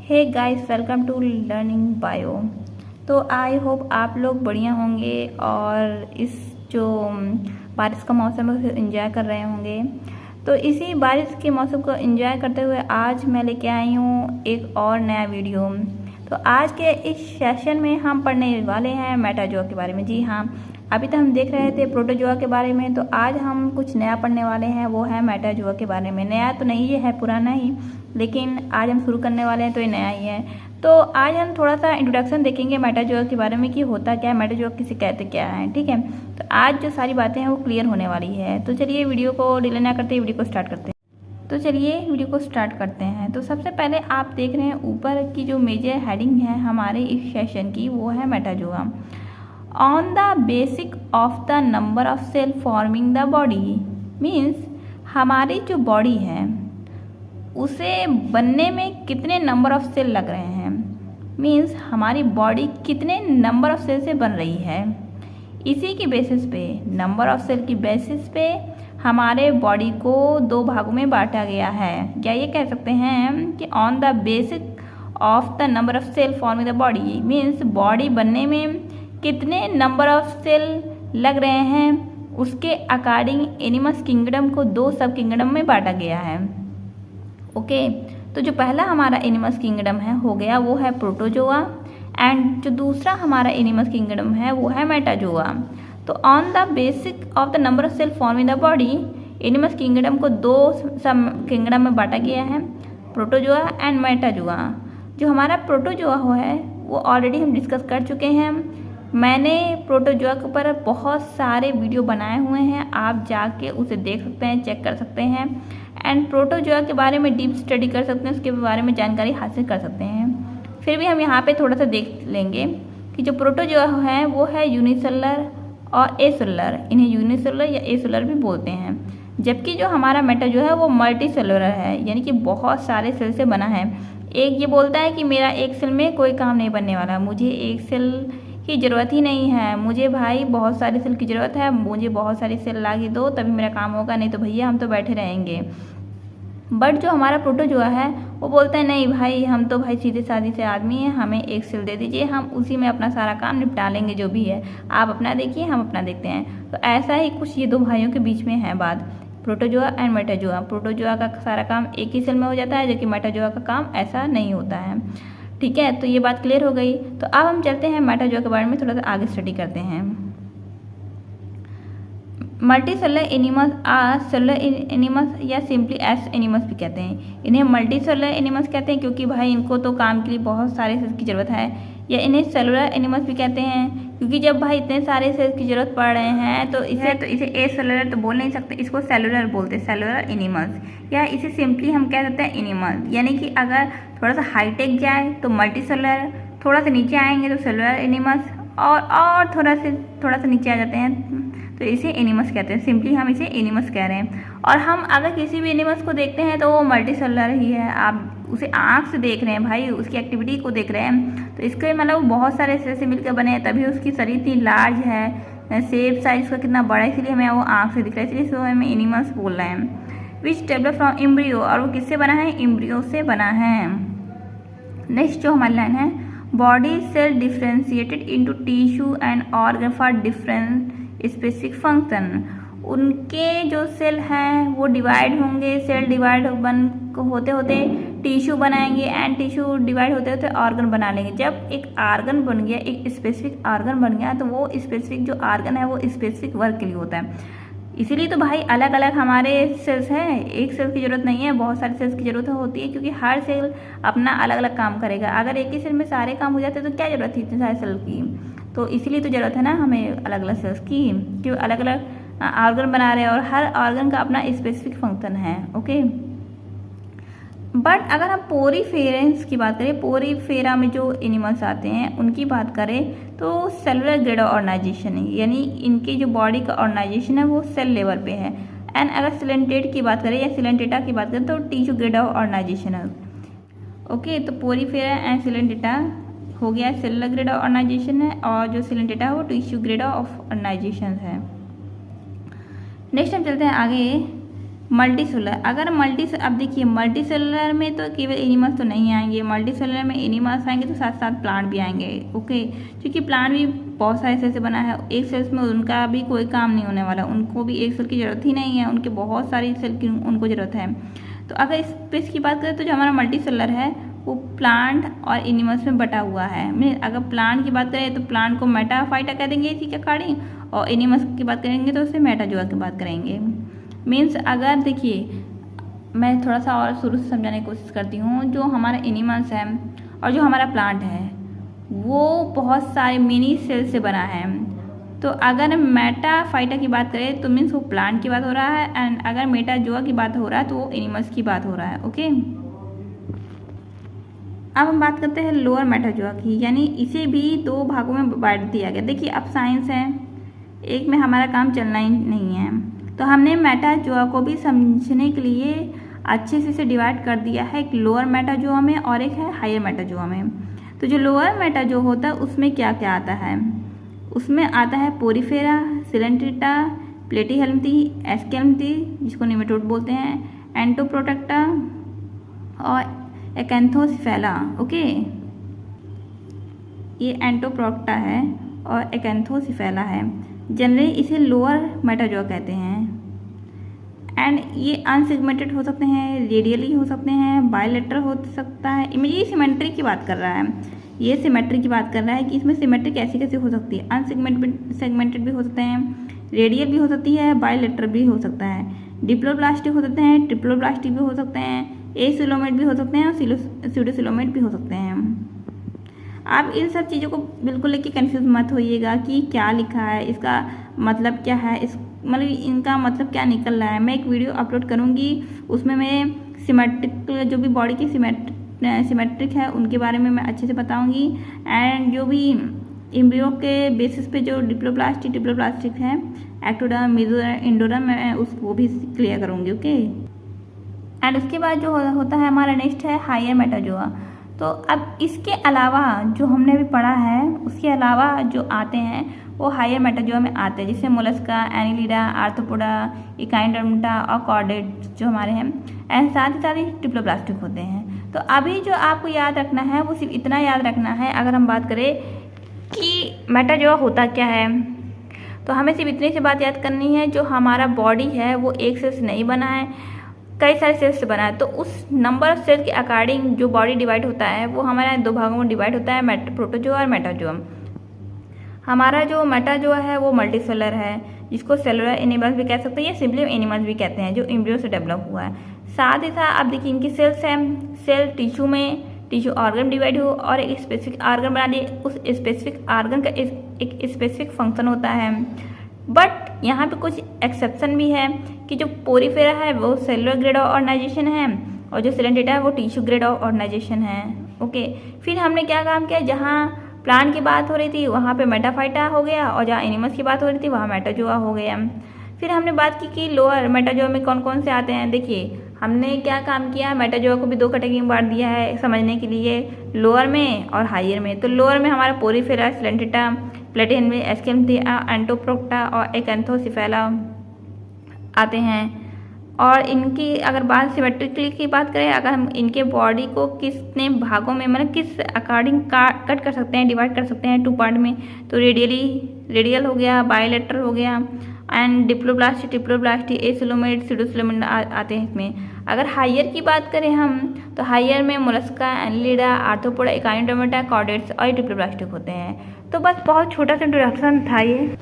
Hey guys, welcome to learning bio. तो I hope आप लोग बढ़िया होंगे और इस जो बारिश का मौसम है उसे एंजॉय कर रहे होंगे। तो इसी बारिश के मौसम को एंजॉय करते हुए आज मैं लेके आई हूँ एक और नया वीडियो। तो आज के इस सेशन में हम पढ़ने वाले हैं मेटाजोआ के बारे में। जी हाँ, अभी तक हम देख रहे थे प्रोटोजोआ के बारे में, तो आज हम कुछ नया पढ़ने वाले हैं, वो है मेटाजोआ के बारे में। नया तो नहीं है, पुराना ही, लेकिन आज हम शुरू करने वाले हैं तो ये नया ही है। तो आज हम थोड़ा सा इंट्रोडक्शन देखेंगे मेटाजोआ के बारे में कि होता क्या है, मेटाजोआ किसे कहते क्या है। ठीक है, तो आज जो सारी बातें हैं वो क्लियर होने वाली है। तो चलिए वीडियो को डिले ना करते वीडियो को स्टार्ट करते हैं। तो चलिए वीडियो को स्टार्ट करते हैं। तो सबसे पहले आप देख रहे हैं ऊपर की जो मेजर हेडिंग है हमारे इस सेशन की, वो है metazoa. On the basic of the number of cell forming the body, means हमारी जो बॉडी है उसे बनने में कितने नंबर ऑफ सेल लग रहे हैं, मीन्स हमारी बॉडी कितने नंबर ऑफ सेल से बन रही है। इसी की बेसिस पे, नंबर ऑफ सेल की बेसिस पे हमारे बॉडी को दो भागों में बांटा गया है। क्या ये कह सकते हैं कि on the basic of the number of cell forming the body, means body बनने में कितने नंबर ऑफ सेल लग रहे हैं, उसके अकॉर्डिंग एनिमल्स किंगडम को दो सब किंगडम में बांटा गया है। ओके, तो जो पहला हमारा एनिमल्स किंगडम है हो गया वो है प्रोटोजोआ, एंड जो दूसरा हमारा एनिमल्स किंगडम है वो है मेटाजोआ। तो on the basic of the number of cell forming the body, animals kingdom को दो सब किंगडम में बांटा गया है, प्रोटोजोआ एंड मेटाजोआ। जो हमारा प्रोटोजोआ है वो ऑलरेडी हम डिस्कस कर चुके हैं। मैंने प्रोटोजोआ के ऊपर बहुत सारे वीडियो बनाए हुए हैं, आप जाके उसे देख सकते हैं, चेक कर सकते हैं, एंड प्रोटोजोआ के बारे में डीप स्टडी कर सकते हैं, उसके बारे में जानकारी हासिल कर सकते हैं। फिर भी हम यहाँ पे थोड़ा सा देख लेंगे कि जो प्रोटोजोआ है वो है यूनिसेलुलर और एसेलुलर। इन्हें यूनिसेलुलर या एसेलुलर भी बोलते हैं। जबकि जो हमारा मेटाजोआ है वो मल्टीसेलुलर है, यानी कि बहुत सारे सेल से बना है। एक ये बोलता है कि मेरा एक सेल में कोई काम नहीं बनने वाला, मुझे एक सेल की ज़रूरत ही नहीं है, मुझे भाई बहुत सारे सेल की ज़रूरत है, मुझे बहुत सारी सेल ला के दो तभी मेरा काम होगा, नहीं तो भैया हम तो बैठे रहेंगे। बट जो हमारा प्रोटोजोआ है वो बोलता है नहीं भाई, हम तो भाई सीधे साधे से आदमी हैं, हमें एक सेल दे दीजिए, हम उसी में अपना सारा काम निपटा लेंगे, जो भी है आप अपना देखिए हम अपना देखते हैं। तो ऐसा ही कुछ ये दो भाइयों के बीच में है बात, प्रोटोजोआ एंड मेटाजोआ। प्रोटोजोआ का सारा काम एक ही सेल में हो जाता है, जबकि मेटाजोआ का काम ऐसा नहीं होता है। ठीक है, तो ये बात क्लियर हो गई। तो अब हम चलते हैं मेटाजोआ के बारे में थोड़ा सा आगे स्टडी करते हैं। Multicellular animals are cellular animals या सिंपली एस एनिमल्स भी कहते हैं। इन्हें मल्टीसेलुलर एनिमल्स कहते हैं क्योंकि भाई इनको तो काम के लिए बहुत सारे सेल्स की ज़रूरत है, या इन्हें सेलुलर एनिमल्स भी कहते हैं क्योंकि जब भाई इतने सारे सेल्स की ज़रूरत पड़ रहे हैं तो इसे ए सेलुलर तो बोल नहीं सकते, इसको सेलुलर बोलते हैं, सेलुलर एनिमल्स, या इसे सिंपली हम कह सकते हैं एनिमल। यानी कि अगर थोड़ा सा हाईटेक जाए तो मल्टीसेलुलर, थोड़ा सा नीचे आएंगे तो सेलुलर एनिमल्स, और थोड़ा सा नीचे आ जाते हैं तो इसे एनिमल्स कहते हैं। सिंपली हम इसे एनिमल्स कह रहे हैं। और हम अगर किसी भी एनिमल्स को देखते हैं तो वो मल्टीसेलुलर ही है, आप उसे आँख से देख रहे हैं भाई, उसकी एक्टिविटी को देख रहे हैं, तो इसके मतलब बहुत सारे सेल से मिलकर बने हैं, तभी उसकी शरीर इतनी लार्ज है, शेप साइज उसका कितना बड़ा है, इसलिए हमें वो आँख से दिख रहा है, इसलिए हमें एनिमल्स बोल रहे हैं। विच डेवलप फ्रॉम एम्ब्रियो, और वो किससे बना है, एम्ब्रियो से बना है। नेक्स्ट जो हमारी लाइन है, body cell differentiated into tissue and organ for different specific function. उनके जो सेल हैं वो डिवाइड होंगे, सेल डिवाइड होते होते टिश्यू बनाएंगे, एंड टिश्यू डिवाइड होते होते ऑर्गन बना लेंगे। जब एक ऑर्गन बन गया, एक स्पेसिफिक ऑर्गन बन गया, तो वो स्पेसिफिक जो ऑर्गन है वो स्पेसिफिक वर्क के लिए होता है। इसीलिए तो भाई अलग अलग हमारे सेल्स हैं, एक सेल की ज़रूरत नहीं है, बहुत सारे सेल्स की ज़रूरत होती है, क्योंकि हर सेल अपना अलग अलग काम करेगा। अगर एक ही सेल में सारे काम हो जाते तो क्या ज़रूरत थी इतने सारे सेल की। तो इसीलिए तो ज़रूरत है ना हमें अलग अलग सेल्स की, क्यों अलग अलग ऑर्गन बना रहे हैं और हर ऑर्गन का अपना स्पेसिफिक फंक्शन है। ओके, बट अगर हम पोरीफेरेंस की बात करें, पोरीफेरा में जो एनिमल्स आते हैं उनकी बात करें तो सेलुलर ग्रेड ऑफ ऑर्गेनाइजेशन है, यानी इनकी जो बॉडी का ऑर्गेनाइजेशन है वो सेल लेवल पे है। एंड अगर सिलेंटेट की बात करें या सिलेंटेटा की बात करें तो टिश्यू ग्रेड ऑफ ऑर्गेनाइजेशन है। ओके, तो पोरीफेरा एंड सिलेंटेटा हो गया सेलुलर ग्रेड ऑफ ऑर्गेनाइजेशन है, और जो सिलेंटेटा है वो टिश्यू ग्रेड ऑफ ऑर्गेनाइजेशन है। नेक्स्ट हम चलते हैं आगे मल्टी सेलुलर, अगर अब देखिए मल्टी सेलुलर में तो केवल एनिमल्स तो नहीं आएंगे, मल्टी सेलुलर में एनिमल्स आएंगे तो साथ साथ प्लांट भी आएंगे। ओके, क्योंकि प्लांट भी बहुत सारे सेल से बना है, एक सेल्स में उनका भी कोई काम नहीं होने वाला, उनको भी एक सेल की ज़रूरत ही नहीं है, उनके बहुत सारी सेल की उनको ज़रूरत है। तो अगर स्पेस की बात करें तो जो हमारा मल्टी सेलुलर है वो प्लांट और एनिमल्स में बटा हुआ है। मीन अगर प्लांट की बात करें तो प्लांट को मेटाफाइटा कह देंगे इसी के अकॉर्डिंग, और एनिमल्स की बात करेंगे तो उससे मेटाजोआ की बात करेंगे। मीन्स अगर देखिए मैं थोड़ा सा और शुरू से समझाने की कोशिश करती हूँ, जो हमारा एनिमल्स है और जो हमारा प्लांट है वो बहुत सारे मिनी सेल से बना है। तो अगर मेटाफाइटा की बात करें तो मीन्स वो प्लांट की बात हो रहा है, एंड अगर मेटाजोआ की बात हो रहा है तो वो एनिमल्स की बात हो रहा है। ओके, अब हम बात करते हैं लोअर मेटाजोआ की, यानी इसे भी दो भागों में बांट दिया गया। देखिए अब साइंस है, एक में हमारा काम चलना ही नहीं है, तो हमने मेटाजोआ को भी समझने के लिए अच्छे से इसे डिवाइड कर दिया है, एक लोअर मेटाजोआ में और एक है हायर मेटाजोआ में। तो जो लोअर मेटाजोआ होता है उसमें क्या क्या आता है, उसमें आता है पोरीफेरा, सिलेंट्रेटा, प्लेटीहेल्मिथी, एस्केल्मिथी जिसको निमेटोड बोलते हैं, एंटोप्रोटेक्टा और एकैंथोसिफेला। ओके, ये एंटोप्रोक्टा है और एकैंथोसिफेला है। जनरली इसे लोअर मेटाजोआ कहते हैं, एंड ये अनसेगमेंटेड हो सकते हैं, रेडियली हो सकते हैं, बायलेटरल हो सकता है। ये सिमेट्री की बात कर रहा है, ये सिमेट्री की बात कर रहा है कि इसमें सिमेट्री कैसी कैसी हो सकती है। सेगमेंटेड भी हो सकते हैं, रेडियल भी हो सकती है, बायलेटरल भी हो सकता है, डिप्लोब्लास्टिक हो सकते हैं, ट्रिप्लोब्लास्टिक भी हो सकते हैं, एसिलोमेट भी हो सकते हैं और स्यूडोसिलोमेट भी हो सकते हैं। आप इन सब चीज़ों को बिल्कुल लेके कंफ्यूज मत होइएगा कि क्या लिखा है, इसका मतलब क्या है, इस मतलब इनका मतलब क्या निकल रहा है। मैं एक वीडियो अपलोड करूँगी, उसमें मैं सिमेट्रिक जो भी बॉडी की सिमेट्रिक है उनके बारे में मैं अच्छे से बताऊँगी, एंड जो भी एम्ब्रियो के बेसिस पे जो डिप्लोब्लास्टिक है, एक्टोडर्म, मेसोडर्म, एंडोडर्म, मैं उसको भी क्लियर करूँगी। ओके, एंड उसके बाद जो होता है हमारा नेक्स्ट है हायर मेटाजोआ। तो अब इसके अलावा जो हमने अभी पढ़ा है उसके अलावा जो आते हैं वो हायर मेटाजोआ में आते हैं, जैसे मोलस्का, एनिलिडा, आर्थ्रोपोडा, इकाइनडर्मेटा और कॉर्डेट्स जो हमारे हैं, एंड साथ ही साथ ट्रिप्लोब्लास्टिक होते हैं। तो अभी जो आपको याद रखना है वो सिर्फ इतना याद रखना है, अगर हम बात करें कि मेटाजोआ होता क्या है तो हमें सिर्फ इतनी सी बात याद करनी है, जो हमारा बॉडी है वो एक सेल से नहीं बना है, कई सारे सेल्स से बना है। तो उस नंबर ऑफ सेल्स के अकॉर्डिंग जो बॉडी डिवाइड होता है वो हमारा दो भागों में डिवाइड होता है, प्रोटोजोआ और मेटाजोआ। हमारा जो मेटाजोआ है वो मल्टी सेलुलर है, जिसको सेलुलर एनिमल्स भी कह सकते हैं या सिंपली एनिमल्स भी कहते हैं, जो एम्ब्रियो से डेवलप हुआ है। साथ ही साथ आप देखिए इनकी सेल्स हैं, सेल टिश्यू में टिश्यू ऑर्गन डिवाइड हो और एक स्पेसिफिक ऑर्गन बना दिए, उस स्पेसिफिक ऑर्गन का एक स्पेसिफिक फंक्शन होता है। बट यहाँ पे कुछ एक्सेप्शन भी है कि जो पोरीफेरा है वो सेलुलर ग्रेड ऑफ ऑर्गेनाइजेशन है और जो सिलेंट्रेटा है वो टिश्यू ग्रेड ऑफ ऑर्गेनाइजेशन है। ओके, फिर हमने क्या काम किया, जहाँ प्लांट की बात हो रही थी वहाँ पे मेटाफाइटा हो गया और जहाँ एनिमल्स की बात हो रही थी वहाँ मेटाजोआ हो गया। फिर हमने बात की कि लोअर मेटाजोआ में कौन कौन से आते हैं। देखिए हमने क्या काम किया, मेटाजोआ को भी दो कैटेगरी में बांट दिया है समझने के लिए, लोअर में और हायर में। तो लोअर में हमारा पोरीफेरा, सिलेंट्रेटा, प्लेटिहेल्मिथी, एस्केल्मिथी, एंटोप्रोक्टा और एकैंथोसिफेला आते हैं। और इनकी अगर बात सिमेट्रिकली की बात करें, अगर हम इनके बॉडी को कितने भागों में मतलब किस अकॉर्डिंग कट कर सकते हैं, डिवाइड कर सकते हैं टू पार्ट में, तो रेडियल हो गया, बायलेटरल हो गया, एंड डिप्लोब्लास्टी, ट्रिप्लोब्लास्टी, एसिलोमेट, स्यूडोसिलोमेट आते हैं इसमें। अगर हायर की बात करें हम तो हायर में Mollusca, Annelida, arthropoda, Echinodermata, chordates और डिप्लोब्लास्टिक होते हैं। तो बस बहुत छोटा सा इंट्रोडक्शन था ये।